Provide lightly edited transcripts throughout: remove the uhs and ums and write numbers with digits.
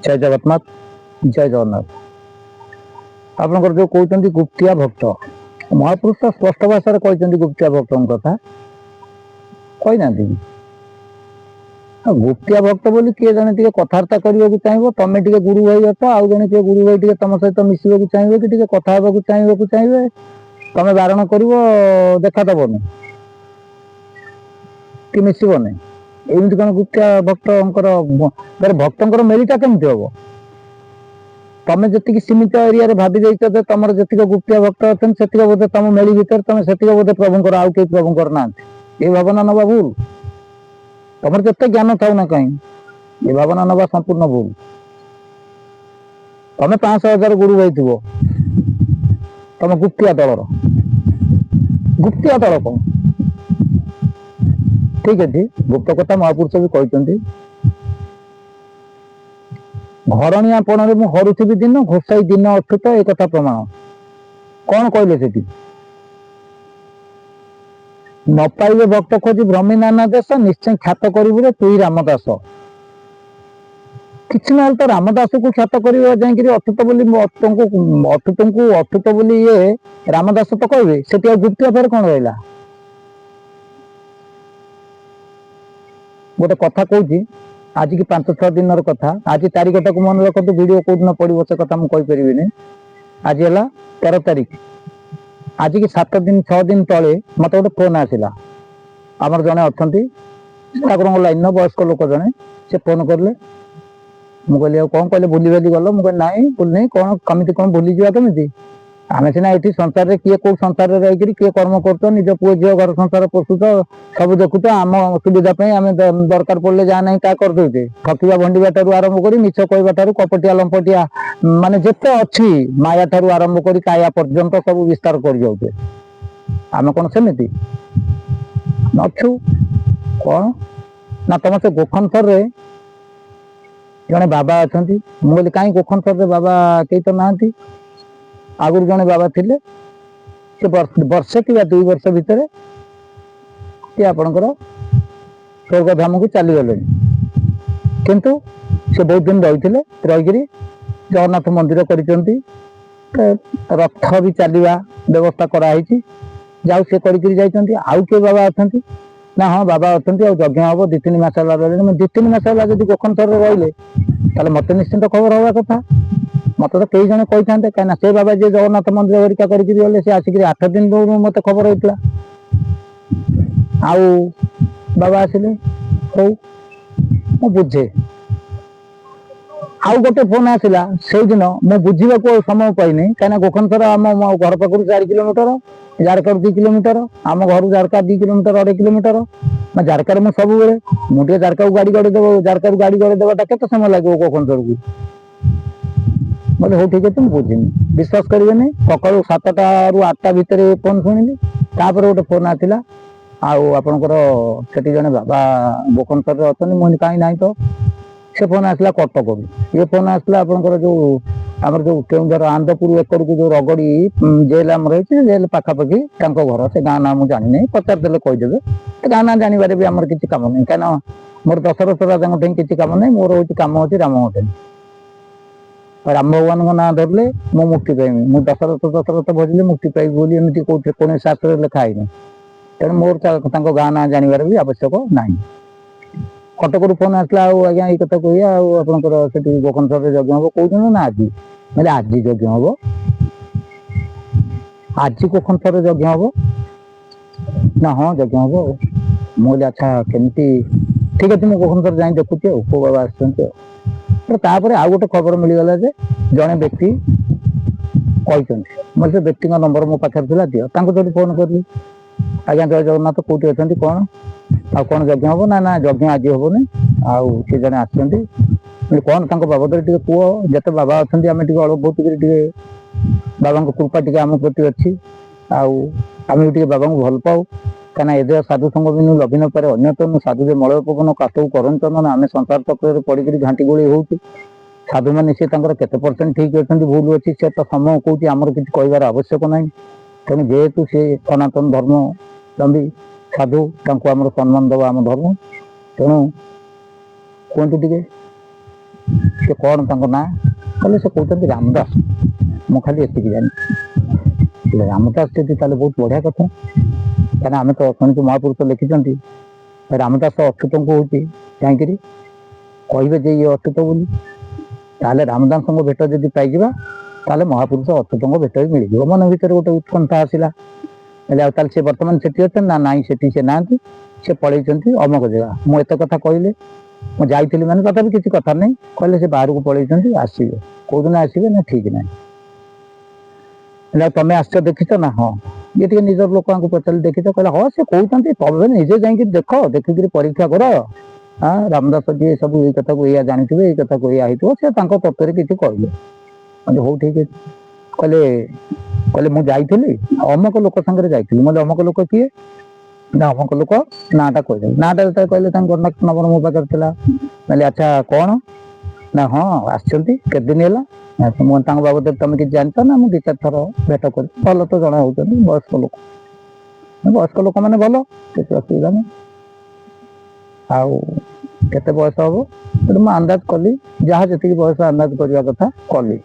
जय जगन्नाथ जय जगन्नाथ आपनकर जो कहते गुप्तिया भक्त महापुरुष तो स्पष्ट भाषा कहते गुप्तिया भक्त कथा कही ना गुप्तिया भक्त बोली किए जने कथबार्ता करने चाहिए तुम टे गुरु भाई अच आउ जने गुरु भाई टे तुम सहित मिसवाक चाहिए कि कथा चाहिए तुम बारण कर देखा दबनी कि मिसबनी एमती कौन गुप्तिया भक्त भक्तर मेरीटा केमती हम तुम जी सीमित एरिया भावी जाइए तुम जी गुप्तिया भक्त अच्छे से बोधे तुम मेली भितर तुम से बोधे प्रभुंर आउ कई प्रभुंर ना ये भावना नवा भूल तुम जिते ज्ञान था ना कहीं ये भावना नवा संपूर्ण भूल तुम 5,000 गुरु भाई थो तुम गुप्तिया दल कौन ठीक अच्छे गुप्त कथा महापुरुष भी कहते घरणी पणरे मु हरुथी दिन घोषाई दिन अथुत एक कथा प्रमाण कौन कहले से न पाइबे भक्त खोजी भ्रमी नाना देश निश्चय ख्यात करू तुई रामदास किसी ना तो रामदास को ख्यात कर अथुत बोली अथुत को अथुत बोली ये रामदास तो कहे से गुप्तिया फेर कौन रहा गोटे कथा कहूँ आज की 5-6 दिन कथा आज तारीखटा को मन रखते वीडियो कौन पड़ो से कथा मुझे आज है 13 तारीख आज की 7 दिन 6 दिन तले मत गोटे फोन आसला आमर जड़े अच्छा ठाकुर लाइन वयस्क लोक जड़े से फोन कले मुझे कौन कहले बुली बाली गल मुझे ना बुलनी कौन कमी कौन भूली जा कमी आम सीना ये संसार में किए कौ संसार में रही किए कर्म कर निज पुओ झील घर संसार पोषुच सब देखुच आम सुविधा आम दरकार पड़े जहाँ ना क्या करदे ठकवा भंडा ठार आरंभ कर मिछ कहवा ठार कपटिया लंपटिया माने जिते अच्छी माया ठार आरंभ कर काया पर्यंत सब विस्तार कर जाऊे आम कौन सेमती नछु कौन ना तुम से गोखनसर रे जड़े बाबा अच्छा मुझे कहीं गोखनसर रे बाबा कई तो ना आगुरी जड़े बाबा थे से वर्षे कि 2 वर्ष भितर सी आपणकर स्वर्गधाम को चलीगले किंतु से बहुत दिन रही जगन्नाथ मंदिर कर रथ भी चलवा व्यवस्था कराई जाऊ सी कर आउ किए बाबा अच्छा ना हाँ बाबा अच्छा यज्ञ हम 2-3 मास रही 2-3 मास है जब गोखनसर रही मत निश्चिंत खबर हवा कथा मत तो कई जन कही था कहीं से बाबा जी जगन्नाथ मंदिर हरिका गले सी आसिक 8 दिन मत खबर होता आउ बाबा आसिले हो मु बुझे आउ गोटे फोन आसला से दिन मु बुझा समय पाइनी कहीं गोखनसर आम घर पाखु 4 किलोमीटर जारका 2 किलोमीटर आम घर जारका 2 किलोमीटर 2.5 किलोमीटर मैं जारकार मुझे सब बेले मुझे जारका गाड़ी गड़े देव जारका गाड़ी गड़े देवाटा के समय लगे गोखनसर को बोले हो ठीक है तुम बुझीनी विश्वास करेंगे सकाल 7टा रू 8टा भितर फोन शुणिली तापर गोटे फोन आसला आपणकर से जड़े बाबा गोखनसर अच्छा मुझे कहीं ना तो से फोन आसला कटक ये फोन आसला आपणकर जो आम जो केउझर आंदपुर एकर को जो रगड़ी जेल आम रही जेल पाखापाखि घर से गाँ ना मुझे जानी पचारदे कहीदेवे गाँ ना जानवर भी आमर किसी कम नहीं कहीं मोर दशरथ राजा किसी कम नहीं मोर हूँ कम अच्छी राम होटेल राम भगवान ना धरले मु मुक्ति पाइबी मु दशरथ भजले मुक्ति पाइबी बोली एमती कौन शास्त्र लिखाई तेणु मोर गाँ ना जानवर भी आवश्यक ना कटक फोन आसला आज्ञा ये कथा कह आपंकर से गोखनसर यज्ञ हम कौन ना आज मैंने आज यज्ञ हम आज गोखनसर यज्ञ हम ना हाँ यज्ञ हम मुझे अच्छा केमती ठीक अच्छे मुझे गोखनसर जाए देखुची को बाबा आसपर आउ गोटे खबर मिलगला जड़े व्यक्ति कहते मैं से व्यक्ति नंबर मो पाखे था दियो जो फोन करी आज्ञा जय जगन्नाथ कौटी अच्छा कौन आ कौन यज्ञ हम ना यज्ञ आज हेनी आउ सी जड़े आसते कौन बाबद टे कह जिते बाबा अच्छा आम अल्प बहुत बाबा कृपा टी आम प्रति अच्छी आम भी बाबा को भल पाऊ कहीं एदे साधु संग भी लभि न पारे अन्यतम साधु जो मलय पवन काटू करंचन आम संसार चक्र पड़ी घाटी गोली हो साधु मैंने सी केते परसेंट ठीक अच्छा भूल अच्छी से तो समय कौटी आमर किसी कहबार आवश्यक ना तेणु जेहेतु सी सनातन धर्म दम्भी साधु आमर सम्मान दबा आम धर्म तेणु कहतु टे ସେ କ'ଣ ତାଙ୍କ ନାଁ କହିଲେ ସେ କହୁଛନ୍ତି ରାମଦାସ। ମୁଁ ଖାଲି ଏତିକି ଜାଣିଛି। ରାମଦାସ ଯଦି ତାହେଲେ ବହୁତ ବଢ଼ିଆ କଥା, କାହିଁକିନା ଆମେ ତ ଶୁଣିଛୁ ମହାପୁରୁଷ ଲେଖିଛନ୍ତି ରାମଦାସ ଅଚ୍ୟୁତଙ୍କୁ ହେଉଛି ଯାଇକିରି କହିବେ ଯେ ଇଏ ଅଚ୍ୟୁତ ବୋଲି। ତାହେଲେ ରାମଦାସଙ୍କ ଭେଟ ଯଦି ପାଇଯିବା ତାହେଲେ ମହାପୁରୁଷ ଅଚ୍ୟୁତଙ୍କ ଭେଟ ବି ମିଳିଯିବ। ମନ ଭିତରେ ଗୋଟେ ଉତ୍କଣ୍ଠା ଆସିଲା, ହେଲେ ଆଉ ତାହେଲେ ସେ ବର୍ତ୍ତମାନ ସେଠି ଅଛନ୍ତି ନା ନାଇଁ? ସେଠି ସେ ନାହାନ୍ତି, ସେ ପଳେଇଛନ୍ତି ଅମକ ଜାଗା। ମୁଁ ଏତେ କଥା କହିଲେ, ମୁଁ ଯାଇଥିଲି ମାନେ ତଥାପି କିଛି କଥା ନାହିଁ। କହିଲେ ସେ ବାହାରକୁ ପଳେଇଛନ୍ତି, ଆସିବେ। କୋଉଦିନ ଆସିବେ ନା ଠିକ ନାହିଁ। ହେଲେ ତମେ ଆସିଛ ଦେଖିଛ ନା? ହଁ। ଇଏ ଟିକେ ନିଜର ଲୋକଙ୍କୁ ପଚାରିଲେ ଦେଖିଛ? କହିଲେ ହଁ ସେ କହୁଛନ୍ତି, ତମେ ନିଜେ ଯାଇକି ଦେଖ, ଦେଖିକିରି ପରୀକ୍ଷା କର। ରାମଦାସ ଯିଏ ସବୁ ଏଇ କଥାକୁ ଏଇଆ ଜାଣିଥିବେ, ଏଇ କଥାକୁ ଏଇଆ ହେଇଥିବ, ସେ ତାଙ୍କ ତତ୍ତ୍ୱରେ କିଛି କହିଲେ। ହଉ ଠିକ ଅଛି। କହିଲେ ମୁଁ ଯାଇଥିଲି ଅମକ ଲୋକ ସାଙ୍ଗରେ ଯାଇଥିଲି। ମୁଁ ଅମକ ଲୋକ କିଏ ନା ଅମକ ଲୋକ ନାଁଟା କହିଲେ। ନାଁଟା ଯେତେବେଳେ କହିଲେ ତାଙ୍କ କଣ୍ଟାକ୍ଟ ନମ୍ବର ମୋ ପାଖରେ ଥିଲା। କହିଲେ ଆଚ୍ଛା କ'ଣ ନା ହଁ ଆସିଛନ୍ତି କେତେ ଦିନ ହେଲା? ମୁଁ ତାଙ୍କ ବାବଦରେ ତମେ କିଛି ଜାଣିଛ ନା? ମୁଁ 2-4 ଥର ଭେଟ କରି, ଭଲ ତ ଜଣେ ହଉଛନ୍ତି, ବୟସ୍କ ଲୋକ। ବୟସ୍କ ଲୋକମାନେ ଭଲ, କିଛି ଅସୁବିଧା ନାହିଁ। ଆଉ କେତେ ବୟସ ହବ? ମୁଁ ଅନ୍ଦାଜ କଲି, ଯାହା ଯେତିକି ବୟସ ଅନ୍ଦାଜ କରିବା କଥା କଲି।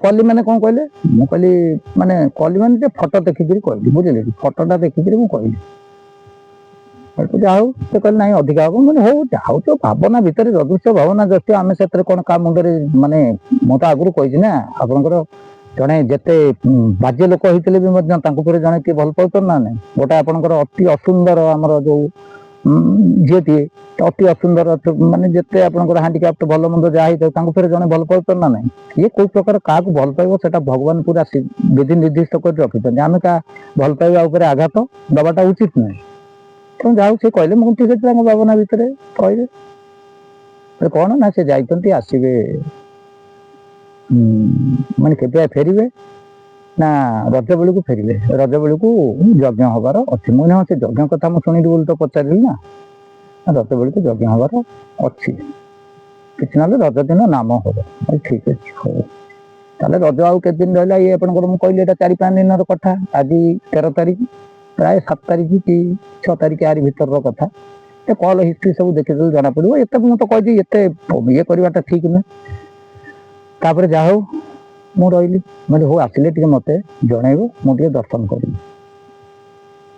କଲି ମାନେ କ'ଣ କହିଲେ? ମୁଁ କହିଲି ମାନେ କଲି ମାନେ ଯେ ଫଟୋ ଦେଖିକିରି କହିଲି, ବୁଝିଲେ କି? ଫଟୋଟା ଦେଖିକିରି ମୁଁ କହିଲି। ଯାହା ହଉ ସେ କହିଲେ ନାଇଁ ଅଧିକା ହବ। ମାନେ ହଉ ଯାହା ହଉ, ତ ଭାବନା ଭିତରେ ଯଦୃଶ୍ୟ ଭାବନା ଯଦିଓ ଆମେ ସେଥିରେ କ'ଣ କାହା ମୁଣ୍ଡରେ ମାନେ ମୁଁ ତ ଆଗରୁ କହିଛି ନା, ଆପଣଙ୍କର ଜଣେ ଯେତେ ବାଜ୍ୟ ଲୋକ ହେଇଥିଲେ ବି ମଧ୍ୟ ତାଙ୍କ ଉପରେ ଜଣେ କିଏ ଭଲ ପାଉଛନ୍ତି ନା ନାହିଁ? ଗୋଟେ ଆପଣଙ୍କର ଅତି ଅସୁନ୍ଦର ଆମର ଯୋଉ ଝିଅଟିଏ ଅତି ଅସୁନ୍ଦର, ମାନେ ଯେତେ ଆପଣଙ୍କର ହାଣ୍ଡିକ୍ୟାପ୍ଟ ଭଲ ମନ୍ଦ ଯାହା ହେଇଥାଉ ତାଙ୍କ ଉପରେ ଜଣେ ଭଲ ପାଉଛନ୍ତି ନା ନାହିଁ? କିଏ କୋଉ ପ୍ରକାର କାହାକୁ ଭଲ ପାଇବ ସେଟା ଭଗବାନ ପୁରା ବିଧି ନିର୍ଦ୍ଦିଷ୍ଟ କରି ରଖିଛନ୍ତି। ଆମେ କାହା ଭଲ ପାଇବା ଉପରେ ଆଘାତ ଦବାଟା ଉଚିତ ନୁହେଁ। ତେଣୁ ଯାହା ହଉ ସେ କହିଲେ, ମୁଁ ଠିକ ଅଛି ତାଙ୍କ ଭାବନା ଭିତରେ କହିଲେ। କ'ଣ ନା ସେ ଯାଇଛନ୍ତି, ଆସିବେ ମାନେ କେବେ ଫେରିବେ ନା ରଜ ବେଳକୁ ଫେରିବେ। ରଜ ବେଳକୁ ଯଜ୍ଞ ହବାର ଅଛି। ମୁଁ ହଁ ସେ ଯଜ୍ଞ କଥା ମୁଁ ଶୁଣିଲି ବୋଲି ତ ପଚାରିଲି ନା। ରଜ ବେଳକୁ ଯଜ୍ଞ ହବାର ଅଛି, କିଛି ନହେଲେ ରଜ ଦିନ ନାମ ହବ। ଠିକ ଅଛି, ହଉ ତାହେଲେ ରଜ ଆଉ କେତେ ଦିନ ରହିଲା? ଇଏ ଆପଣଙ୍କର ମୁଁ କହିଲି ଏଇଟା 4-5 ଦିନର କଥା। ଆଜି 13 ତାରିଖ, ପ୍ରାୟ 7 ତାରିଖ କି 6 ତାରିଖ ଆରି ଭିତରର କଥା। ଏ କଲ୍ ହିଷ୍ଟ୍ରି ସବୁ ଦେଖିଦେଲେ ଜଣାପଡ଼ିବ। ଏତେ ମୁଁ ତ କହିଛି ଏତେ ଇଏ କରିବାଟା ଠିକ ନୁହେଁ। ତାପରେ ଯାହା ହଉ ମୁଁ ରହିଲି। ମାନେ ହଉ ଆସିଲେ ଟିକେ ମତେ ଜଣେଇବ, ମୁଁ ଟିକେ ଦର୍ଶନ କରିବି।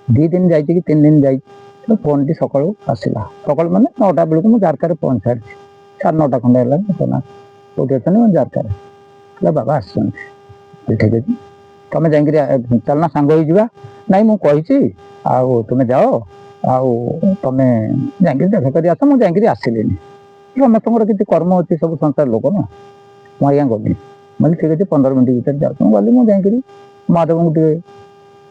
2 ଦିନ ଯାଇଛି କି 3 ଦିନ ଯାଇଛି, ଫୋନଟି ସକାଳୁ ଆସିଲା। ସକାଳୁ ମାନେ 9ଟା ବେଳକୁ ମୁଁ ଜାରକାରେ ପହଞ୍ଚାରିଛି। 9:30 ଖଣ୍ଡେ ହେଲାଣି। କୋଉଠି ଅଛନ୍ତି? ମୁଁ ଜାରକାରେ। ହେଲେ ବାବା ଆସିଛନ୍ତି। ଠିକ ଅଛି, ତମେ ଯାଇକିରି ଚାଲନା ସାଙ୍ଗ ହେଇଯିବା। ନାଇଁ ମୁଁ କହିଛି ଆଉ ତୁମେ ଯାଅ, ଆଉ ତମେ ଯାଇକିରି ଦେଖା କରି ଆସ। ମୁଁ ଯାଇକିରି ଆସିଲିନି, ସମସ୍ତଙ୍କର କିଛି କର୍ମ ଅଛି, ସବୁ ସଂସାର ଲୋକ ନା। ମୁଁ ଆଜ୍ଞା ଗଲି। ମାନେ ଠିକ ଅଛି 15 ମିନିଟ୍ ଭିତରେ ଯାଉଛି। ମୁଁ ଗଲି, ମୁଁ ଯାଇକିରି ମହାଦେବଙ୍କୁ ଟିକେ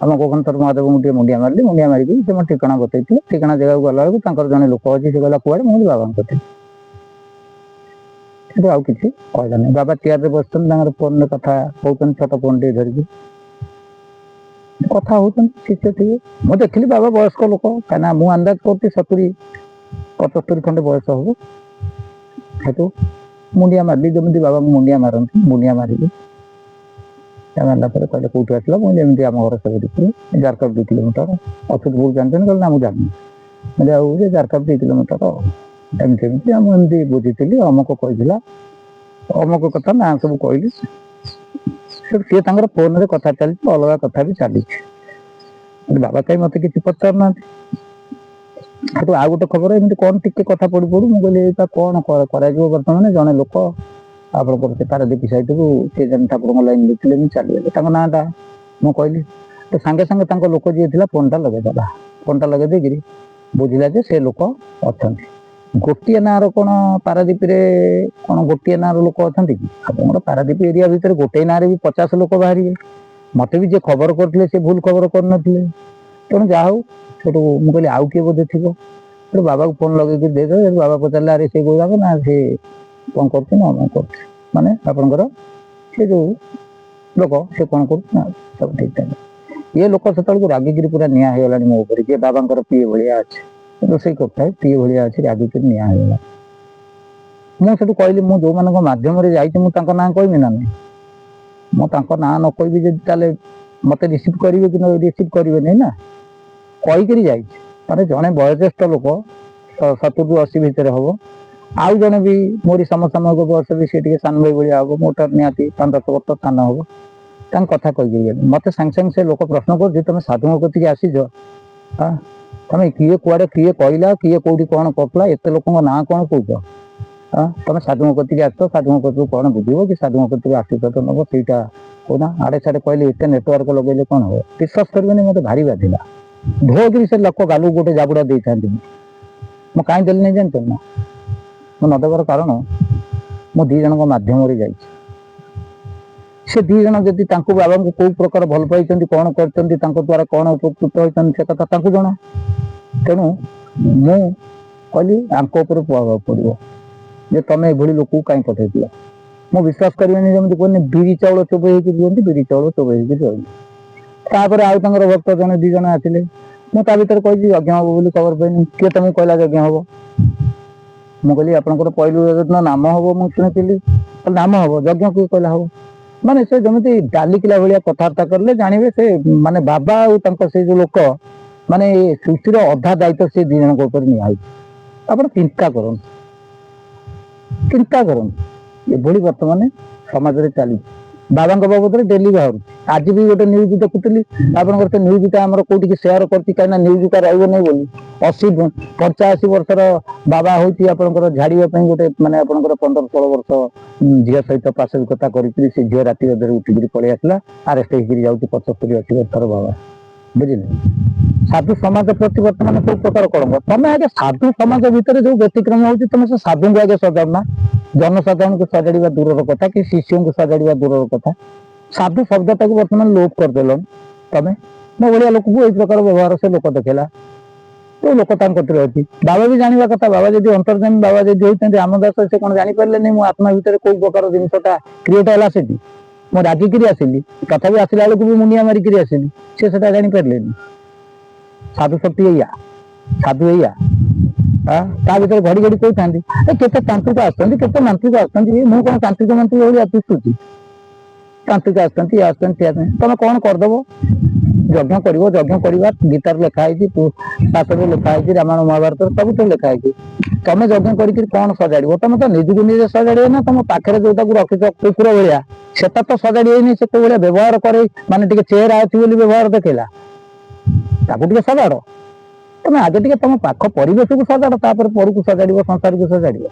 ଆମ ଗୋକର୍ଣ୍ଣେଶ୍ୱର ମହାଦେବଙ୍କୁ ଟିକେ ମୁଣ୍ଡିଆ ମାରିଲି। ମୁଣ୍ଡିଆ ମାରିକି ସେ ମୋ ଠିକଣା ବତେଇଥିଲେ। ଠିକଣା ଜାଗାକୁ ଗଲାବେଳକୁ ତାଙ୍କର ଜଣେ ଲୋକ ଅଛି, ସେ କହିଲା କୁଆଡ଼େ? ମୁଁ ବାବାଙ୍କ କତିରେ। କିନ୍ତୁ ଆଉ କିଛି କହିଲାନି। ବାବା ଚେୟାରରେ ବସିଛନ୍ତି, ତାଙ୍କର ଫୋନରେ କଥା ହଉଛନ୍ତି, ଛୋଟ ଫୋନ ଟିକେ ଧରିକି କଥା ହଉଛନ୍ତି। ଶିଷ୍ୟ ଥିବେ, ମୁଁ ଦେଖିଲି ବାବା ବୟସ୍କ ଲୋକ, କାହିଁକିନା ମୁଁ ଅନ୍ଦାଜ କରୁଛି 70-75 ଖଣ୍ଡେ ବୟସ ହବ। ସେଠୁ ମୁଣ୍ଡିଆ ମାରିଲି ଯେମିତି ବାବାଙ୍କୁ ମୁଣ୍ଡିଆ ମାରନ୍ତି, ମୁଣ୍ଡିଆ ମାରିଲି। ମାରିଲା ପରେ କହିଲେ କୋଉଠୁ ଆସିଲା? ମୁଁ ଯେମିତି ଆମ ଘର ସେପଟେ, ଜାରକା 2 କିଲୋମିଟର। ଅଚ୍ୟୁତପୁର ଜାଣିଛନ୍ତି? କହିଲେ ନା ମୁଁ ଜାଣିନି। କହିଲେ ଆଉ ସେ ଜାରକା 2 କିଲୋମିଟର। ଏମିତି ମୁଁ ଏମିତି ବୁଝିଥିଲି, ଅମକ କହିଥିଲା, ଅମକ କଥା ନା ସବୁ କହିଲି। ସିଏ ତାଙ୍କର ଫୋନରେ କଥା ଚାଲିଛି, ଅଲଗା କଥା ବି ଚାଲିଛି। ବାବା କାହିଁ ମତେ କିଛି ପଚାରୁନାହାନ୍ତି। ସେଠୁ ଆଉ ଗୋଟେ ଖବର, ଏମିତି କ'ଣ ଟିକେ କଥା ପଡୁ ମୁଁ କହିଲି ଏଇଟା କ'ଣ କରାଯିବ? ବର୍ତ୍ତମାନ ଜଣେ ଲୋକ ଆପଣଙ୍କର ସେ ପାରାଦୀପ ସାଇଡରୁ ସେ ଜଣେ ଠାକୁରଙ୍କ ଲାଇନ ଦେଇଥିଲେ, ମୁଁ ଚାଲିଗଲେ। ତାଙ୍କ ନାଁଟା ମୁଁ କହିଲି, ତ ସାଙ୍ଗେ ସାଙ୍ଗେ ତାଙ୍କ ଲୋକ ଯିଏ ଥିଲା ଫୋନଟା ଲଗେଇଦେଲା। ଫୋନଟା ଲଗେଇ ଦେଇକିରି ବୁଝିଲା ଯେ ସେ ଲୋକ ଅଛନ୍ତି। ଗୋଟିଏ ନାଁର କ'ଣ ପାରାଦୀପରେ କ'ଣ ଗୋଟିଏ ନାଁର ଲୋକ ଅଛନ୍ତି କି? ଆପଣଙ୍କର ପାରାଦୀପ ଏରିଆ ଭିତରେ ଗୋଟେ ନାଁରେ ବି 50 ଲୋକ ବାହାରିବେ। ମତେ ବି ଯିଏ ଖବର କରିଥିଲେ ସେ ଭୁଲ ଖବର କରିନଥିଲେ। ତେଣୁ ଯାହା ହଉ, ସେଠୁ ମୁଁ କହିଲି ଆଉ କିଏ ବୋଧେ ଥିବ। ସେଠୁ ବାବାକୁ ଫୋନ ଲଗେଇକି ଦେଇଦେବେ। ବାବା ପଚାରିଲେ ଆରେ ସେ କହୁଯାକ ନା ସେ କ'ଣ କରୁଛି ନା କ'ଣ କରୁଛି, ମାନେ ଆପଣଙ୍କର ସେ ଯୋଉ ଲୋକ ସେ କ'ଣ କରୁଛି ନା ସବୁ ଠିକ ଠାକ। ଇଏ ଲୋକ ସେତେବେଳକୁ ରାଗିକିରି ପୁରା ନିଆଁ ହେଇଗଲାଣି ମୋ ଉପରେ। ଯିଏ ବାବାଙ୍କର ପିଏ ଭଳିଆ ଅଛି, ରୋଷେଇ କରୁଥାଏ, ପିଏ ଭଳିଆ ଅଛି, ରାଗିକିରି ନିଆଁ ହେଇଗଲା। ମୁଁ ସେଠୁ କହିଲି, ମୁଁ ଯୋଉମାନଙ୍କ ମାଧ୍ୟମରେ ଯାଇଛି ମୁଁ ତାଙ୍କ ନାଁ କହିବି ନା ନାହିଁ? ମୁଁ ତାଙ୍କ ନାଁ ନ କହିବି ଯଦି ତାହେଲେ ମତେ ରିସିଭ୍ କରିବେ କି ରିସିଭ୍ କରିବେନି ନା। କହିକିରି ଯାଇଛି, ମାନେ ଜଣେ ବୟୋଜ୍ୟେଷ୍ଠ ଲୋକ 70-80 ଭିତରେ ହବ, ଆଉ ଜଣେ ବି ମୋରି ସମସାମୟିକ ବୟସ ବି ସେ ଟିକେ ସାନ ଭାଇ ଭଳିଆ ହବ, ମୋଠାରୁ ନିହାତି 5-10 ବର୍ଷ ସାନ ହବ। ତାଙ୍କ କଥା କହିପାରିବେନି। ମତେ ସାଙ୍ଗେ ସାଙ୍ଗେ ସେ ଲୋକ ପ୍ରଶ୍ନ କରୁଛି, ତମେ ସାଧୁଙ୍କ କତିକି ଆସିଛ, ତମେ କିଏ କୁଆଡେ କିଏ କହିଲା, କିଏ କୋଉଠି କଣ କରୁଥିଲା, ଏତେ ଲୋକଙ୍କ ନାଁ କଣ କହୁଛ? ତମେ ସାଧୁଙ୍କ କତିକି ଆସିଛ, ସାଧୁଙ୍କ କତିରୁ କଣ ବୁଝିବ କି? ସାଧୁଙ୍କ କତିରୁ ଆଶୀର୍ବାଦ ନବ, ସେଇଟା କହୁନା। ଆଡେ ସାଡେ କହିଲେ ଏତେ ନେଟୱାର୍କ ଲଗେଇଲେ କଣ ହବ? ବିଶ୍ୱାସ କରିବେନି, ମତେ ଭାରି ବାଧିଲା। ଭୋଗିରି ସେ ଲୋକ ଗାଲକୁ ଗୋଟେ ଜାବୁଡା ଦେଇଥାନ୍ତି। ମୁଁ କାହିଁ ଦେଲି ନାହିଁ ଜାଣିଛ ନା? ମୁଁ ନ ଦେବାର କାରଣ, ମୁଁ 2 ଜଣଙ୍କ ମାଧ୍ୟମରେ ଯାଇଛି। ସେ 2 ଜଣ ଯଦି ତାଙ୍କୁ ବାବାଙ୍କୁ କୋଉ ପ୍ରକାର ଭଲ ପାଇଛନ୍ତି, କଣ କରିଛନ୍ତି, ତାଙ୍କ ଦ୍ୱାରା କଣ ଉପକୃତ ହୋଇଛନ୍ତି, ସେ କଥା ତାଙ୍କୁ ଜଣା। ତେଣୁ ମୁଁ କହିଲି ଆଙ୍କ ଉପରେ ପ୍ରଭାବ ପଡିବ ଯେ ତମେ ଏଭଳି ଲୋକକୁ କାହିଁ ପଠେଇଥିଲ। ମୁଁ ବିଶ୍ୱାସ କରିବେନି, ଯେମିତି କହିନି ବିରି ଚାଉଳ ଚୋବେଇ ହେଇକି ଦିଅନ୍ତି, ବିରି ଚାଉଳ ଚୋବେଇ ହେଇକି ଦିଅନ୍ତି। ତାପରେ ଆଉ ତାଙ୍କର ଭକ୍ତ ଜଣେ 2 ଜଣ ଆସିଲେ। ମୁଁ ତା ଭିତରେ କହିଛି ଯଜ୍ଞ ହବ ବୋଲି ଖବର ପାଇନି। କିଏ ତମକୁ କହିଲା ଯଜ୍ଞ ହବ? ମୁଁ କହିଲି ଆପଣଙ୍କର ପହିଲୁ ଦିନ ନାମ ହବ ମୁଁ ଶୁଣିଥିଲି। ନାମ ହବ, ଯଜ୍ଞ କିଏ କହିଲା ହବ? ମାନେ ସେ ଯେମିତି ଡାଲିକିଲା ଭଳିଆ କଥାବାର୍ତ୍ତା କରିଲେ, ଜାଣିବେ ସେ ମାନେ ବାବା ଆଉ ତାଙ୍କ ସେଇ ଯୋଉ ଲୋକ, ମାନେ ସୃଷ୍ଟିର ଅଧା ଦାୟିତ୍ୱ ସେ 2 ଜଣଙ୍କ ଉପରେ ନିଆହଉଛି। ଆପଣ ଚିନ୍ତା କରନ୍ତୁ, ଚିନ୍ତା କରନ୍ତୁ, ଏଭଳି ବର୍ତ୍ତମାନ ସମାଜରେ ଚାଲିଛି। ବାବାଙ୍କ ବାବଦରେ ଡେଲି ବାହାରୁଛି। ଆଜି ବି ଗୋଟେ ନ୍ୟୁଜ ଦେଖୁଥିଲି, ଆପଣଙ୍କର ସେ ନ୍ୟୁଜଟା ଆମର କୋଉଠିକି ସେୟାର କରିଛି, କାହିଁକିନା ନ୍ୟୁଜଟା ରହିବ ନାହିଁ ବୋଲି। 85 ବର୍ଷର ବାବା ହଉଛି ଆପଣଙ୍କର ଝାଡିବା ପାଇଁ ଗୋଟେ, ମାନେ ଆପଣଙ୍କର 15-16 ବର୍ଷ ଝିଅ ସହିତ ପାଶବିକତା କରିକି ସେ ଝିଅ ରାତି ଅଧରେ ଉଠିକିରି ପଳେଇ ଆସିଲା, ଆରେଷ୍ଟ ହେଇକିରି ଯାଉଛି 75-80 ବର୍ଷର ବାବା। ବୁଝିଲେ? ସାଧୁ ସମାଜ ପ୍ରତି ବର୍ତ୍ତମାନ କୋଉ ପ୍ରକାର କଳଙ୍କ। ତମେ ଆଗେ ସାଧୁ ସମାଜ ଭିତରେ ଯୋଉ ବ୍ୟତିକ୍ରମ ହଉଛି, ତମେ ସେ ସାଧୁଙ୍କୁ ଆଗେ ସଜାଡୁନା। ଜନସାଧାରଣଙ୍କୁ ସଜାଡିବା ଦୂରର କଥା, କି ଶିଷ୍ୟଙ୍କୁ ସଜାଡିବା ଦୂରର କଥା, ସାଧୁ ଶବ୍ଦଟାକୁ ବର୍ତ୍ତମାନ ଲୋପ କରିଦେଲ। ତମେ ମୋ ଭଳିଆ ଲୋକକୁ ଏଇ ପ୍ରକାର ବ୍ୟବହାର ସେ ଲୋକ ଦେଖେଇଲା। କୋଉ ଲୋକ ତାଙ୍କ କତିରେ ଅଛି? ବାବା ବି ଜାଣିବା କଥା। ବାବା ଯଦି ଅନ୍ତର୍ଯାମୀ, ବାବା ଯଦି ହଉଛନ୍ତି ଆମ ଦାସ, ସେ କଣ ଜାଣିପାରିଲେନି ମୋ ଆତ୍ମା ଭିତରେ କୋଉ ପ୍ରକାର ଜିନିଷଟା କ୍ରିଏଟ ହେଲା ସେଠି? ମୁଁ ରାଗିକିରି ଆସିଲି, ତଥାପି ଆସିଲା ବେଳକୁ ବି ମୁଣ୍ଡିଆ ମାରିକିରି ଆସିଲି। ସେ ସେଟା ଜାଣିପାରିଲେନି। ସାଧୁ ଶକ୍ତି ଏଇଆ, ସାଧୁ ଏଇଆ। ତା ଭିତରେ ଘଡି ଘଡି କହୁଥାନ୍ତି କେତେ ତାନ୍ତ୍ରିକ ଆସୁଛନ୍ତି, କେତେ ମାନ୍ତ୍ରିକ ଆସୁଛନ୍ତି। ମୁଁ କଣ ତାନ୍ତ୍ରିକ ମାନ୍ତ୍ରିକ ଭଳିଆ ଦିଶୁଛି? ତାନ୍ତ୍ରିକ ଆସୁଛନ୍ତି, ଇଏ ଆସୁଛନ୍ତି, ତମେ କଣ କରିଦବ? ଯଜ୍ଞ କରିବ, ଯଜ୍ଞ କରିବା ଗୀତାରେ ଲେଖା ହେଇଛି, ଶାସ୍ତ୍ରରେ ଲେଖା ହେଇଛି, ରାମାୟଣ ମହାଭାରତରେ ସବୁଥିରେ ଲେଖା ହେଇଛି। ତମେ ଯଜ୍ଞ କରିକି କଣ ସଜାଡିବ? ତମେ ତ ନିଜକୁ ନିଜେ ସଜାଡିବ ନା। ତମ ପାଖରେ ଯୋଉଟାକୁ ରଖିଛ କୁକୁର ଭଳିଆ, ସେଟା ତ ସଜାଡି ହେଇନି। ସେ କୋଉ ଭଳିଆ ବ୍ୟବହାର করে, ମାନେ ଟିକେ ଚେହେରା ଅଛି ବୋଲି ବ୍ୟବହାର ଦେଖେଇଲା, ତାକୁ ଟିକେ ସଜାଡ। ତମେ ଆଗେ ଟିକେ ତମ ପାଖ ପରିବେଶକୁ ସଜାଡ, ତାପରେ ପରକୁ ସଜାଡିବ, ସଂସାରକୁ ସଜାଡିବ।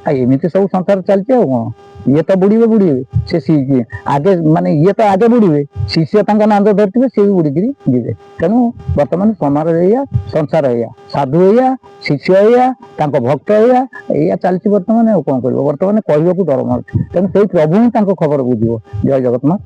ଏମିତି ସବୁ ସଂସାର ଚାଲିଛି। ଆଉ କଣ? ଇଏ ତ ବୁଡିବେ, ସେ ଆଗେ, ମାନେ ଇଏ ତ ଆଗେ ବୁଡିବେ, ଶିଷ୍ୟ ତାଙ୍କ ନାନ୍ଦ ଧରିଥିବେ, ସିଏ ବି ବୁଡିକିରି ଯିବେ। ତେଣୁ ବର୍ତ୍ତମାନ ସମାଜ ଏଇଆ, ସଂସାର ଏଇଆ, ସାଧୁ ଏଇଆ, ଶିଷ୍ୟ ଏଇଆ, ତାଙ୍କ ଭକ୍ତ ଏଇଆ ଚାଲିଛି ବର୍ତ୍ତମାନ। ଆଉ କଣ କରିବ? ବର୍ତ୍ତମାନ କହିବାକୁ ଡର ମାରୁଛି। ତେଣୁ ସେଇ ପ୍ରଭୁ ହିଁ ତାଙ୍କ ଖବର ବୁଝିବ। ଜୟ ଜଗନ୍ନାଥ।